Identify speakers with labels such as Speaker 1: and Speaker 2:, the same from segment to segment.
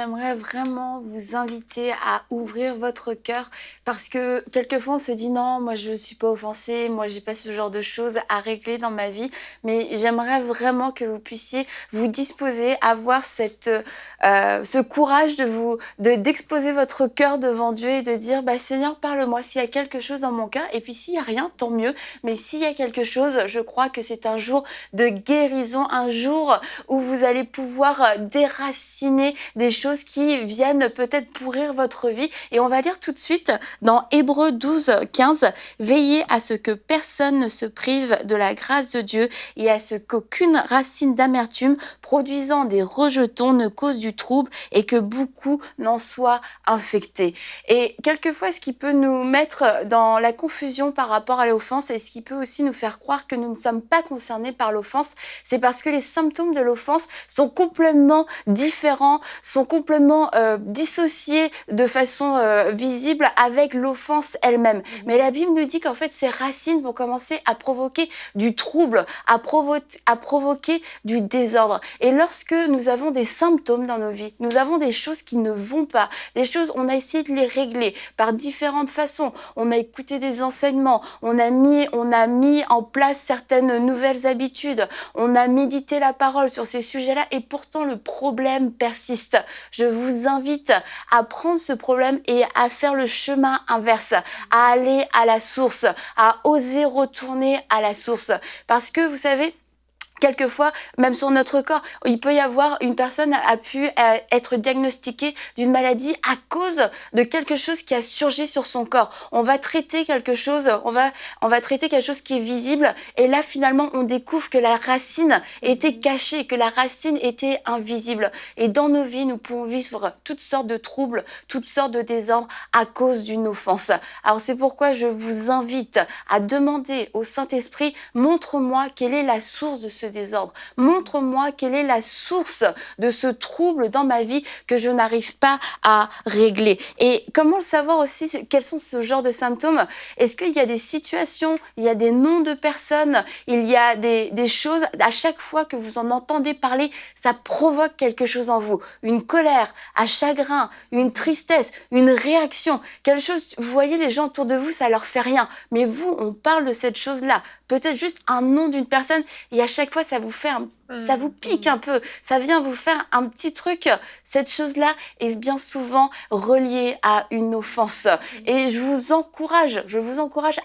Speaker 1: j'aimerais vraiment vous inviter à ouvrir votre cœur parce que quelquefois on se dit non, moi je ne suis pas offensée, moi j'ai pas ce genre de choses à régler dans ma vie, mais j'aimerais vraiment que vous puissiez vous disposer à avoir ce courage d'exposer votre cœur devant Dieu et de dire Seigneur, parle-moi s'il y a quelque chose dans mon cœur, et puis s'il y a rien, tant mieux, mais s'il y a quelque chose, je crois que c'est un jour de guérison, un jour où vous allez pouvoir déraciner des choses qui viennent peut-être pourrir votre vie. Et on va lire tout de suite dans Hébreux 12, 15, « Veillez à ce que personne ne se prive de la grâce de Dieu et à ce qu'aucune racine d'amertume produisant des rejetons ne cause du trouble et que beaucoup n'en soient infectés. » Et quelquefois, ce qui peut nous mettre dans la confusion par rapport à l'offense et ce qui peut aussi nous faire croire que nous ne sommes pas concernés par l'offense, c'est parce que les symptômes de l'offense sont complètement différents, sont complètement dissociés de façon visible avec l'offense elle-même. Mais la Bible nous dit qu'en fait, ces racines vont commencer à provoquer du trouble, à provoquer du désordre. Et lorsque nous avons des symptômes dans nos vies, nous avons des choses qui ne vont pas, des choses, on a essayé de les régler par différentes façons, on a écouté des enseignements, on a mis en place certaines nouvelles habitudes, on a médité la parole sur ces sujets-là et pourtant le problème persiste. Je vous invite à prendre ce problème et à faire le chemin inverse, à aller à la source, à oser retourner à la source. Parce que vous savez, quelquefois, même sur notre corps, il peut y avoir une personne a pu être diagnostiquée d'une maladie à cause de quelque chose qui a surgi sur son corps. On va traiter quelque chose, on va traiter quelque chose qui est visible, et là finalement on découvre que la racine était cachée, que la racine était invisible. Et dans nos vies, nous pouvons vivre toutes sortes de troubles, toutes sortes de désordres à cause d'une offense. Alors c'est pourquoi je vous invite à demander au Saint-Esprit, montre-moi quelle est la source de ce désordre. Montre-moi quelle est la source de ce trouble dans ma vie que je n'arrive pas à régler. Et comment le savoir aussi, quels sont ce genre de symptômes? Est-ce qu'il y a des situations, il y a des noms de personnes, il y a des choses, à chaque fois que vous en entendez parler, ça provoque quelque chose en vous. Une colère, un chagrin, une tristesse, une réaction, quelque chose, vous voyez les gens autour de vous, ça leur fait rien. Mais vous, on parle de cette chose-là. Peut-être juste un nom d'une personne et à chaque fois, ça vous fait ça vous pique un peu, ça vient vous faire un petit truc. Cette chose-là est bien souvent reliée à une offense. Et je vous encourage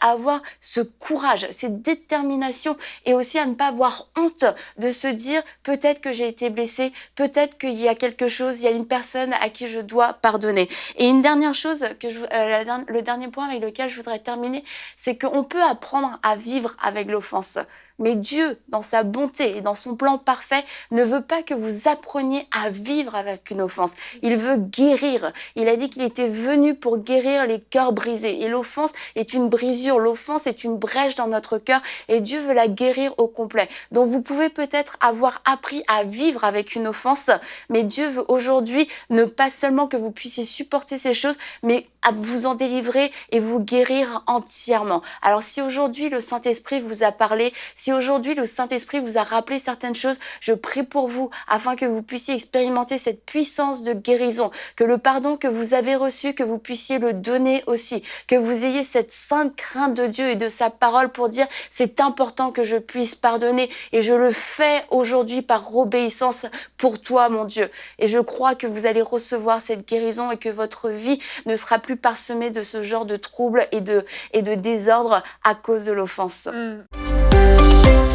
Speaker 1: à avoir ce courage, cette détermination et aussi à ne pas avoir honte de se dire peut-être que j'ai été blessée, peut-être qu'il y a quelque chose, il y a une personne à qui je dois pardonner. Et une dernière chose, le dernier point avec lequel je voudrais terminer, c'est qu'on peut apprendre à vivre avec l'offense. Mais Dieu, dans sa bonté et dans son plan parfait, ne veut pas que vous appreniez à vivre avec une offense. Il veut guérir. Il a dit qu'il était venu pour guérir les cœurs brisés. Et l'offense est une brisure, l'offense est une brèche dans notre cœur et Dieu veut la guérir au complet. Donc vous pouvez peut-être avoir appris à vivre avec une offense, mais Dieu veut aujourd'hui ne pas seulement que vous puissiez supporter ces choses, mais à vous en délivrer et vous guérir entièrement. Alors si aujourd'hui le Saint-Esprit vous a parlé, si aujourd'hui le Saint-Esprit vous a rappelé certaines choses, je prie pour vous afin que vous puissiez expérimenter cette puissance de guérison, que le pardon que vous avez reçu, que vous puissiez le donner aussi, que vous ayez cette sainte crainte de Dieu et de sa parole pour dire c'est important que je puisse pardonner et je le fais aujourd'hui par obéissance pour toi mon Dieu. Et je crois que vous allez recevoir cette guérison et que votre vie ne sera plus parsemée de ce genre de troubles et de désordre à cause de l'offense.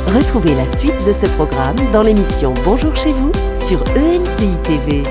Speaker 2: Retrouvez la suite de ce programme dans l'émission Bonjour chez vous sur EMCI TV.